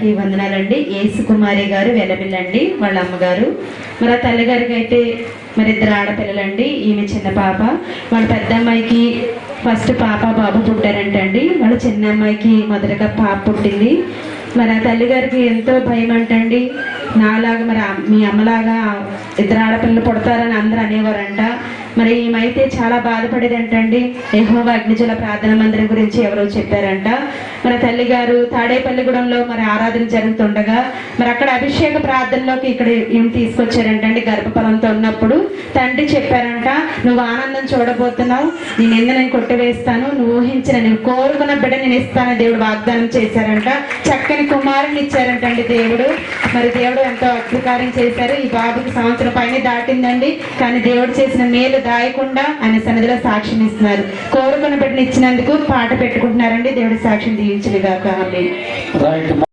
గారికి వందనాలండి. యేసు కుమారి గారు వెలబిల్లండి వాళ్ళ అమ్మగారు. మరి ఆ తల్లిగారికి అయితే మరి 2 ఆడపిల్లలండి. ఈమె చిన్న పాప. వాళ్ళ పెద్ద అమ్మాయికి ఫస్ట్ పాప బాబు పుట్టారంటండి. వాళ్ళ చిన్న అమ్మాయికి మొదటగా పాప పుట్టింది. మరి ఆ తల్లిగారికి ఎంతో భయం అంటండి. నాలాగా మరి మీ అమ్మలాగా 2 ఆడపిల్లలు పుడతారని అందరూ అనేవారంట. మరి ఈమెయితే చాలా బాధపడేదంటండి. యెహోవా అగ్నిజల ప్రార్థన మందిరం గురించి ఎవరో చెప్పారంట. మరి తల్లిగారు తాడేపల్లిగూడెంలో మరి ఆరాధన జరుగుతుండగా మరి అక్కడ అభిషేక ప్రార్థనలోకి ఇక్కడ ఈమె తీసుకొచ్చారంటండి. గర్భఫలంతో ఉన్నప్పుడు తండ్రి చెప్పారంట, నువ్వు ఆనందం చూడబోతున్నావు, నేను కొట్టివేస్తాను, నువ్వు ఊహించిన నువ్వు కోరుకున్న బిడ్డ నేను ఇస్తానని దేవుడు వాగ్దానం చేశారంట. చక్కని కుమారుని ఇచ్చారంటండి దేవుడు. మరి దేవుడు ఎంతో అద్భుతకార్యం చేశారు. ఈ బాబుకి సంవత్సరం పైన దాటిందండి. కానీ దేవుడు చేసిన మేలు దాయకుండా ఆయన సన్నిధిలో సాక్ష్యం ఇస్తున్నారు. కోరుకున్న బిడ్డను ఇచ్చినందుకు పాట పెట్టుకుంటున్నారండి. దేవుడి సాక్ష్యం దీవించుగాక. ఆమేన్.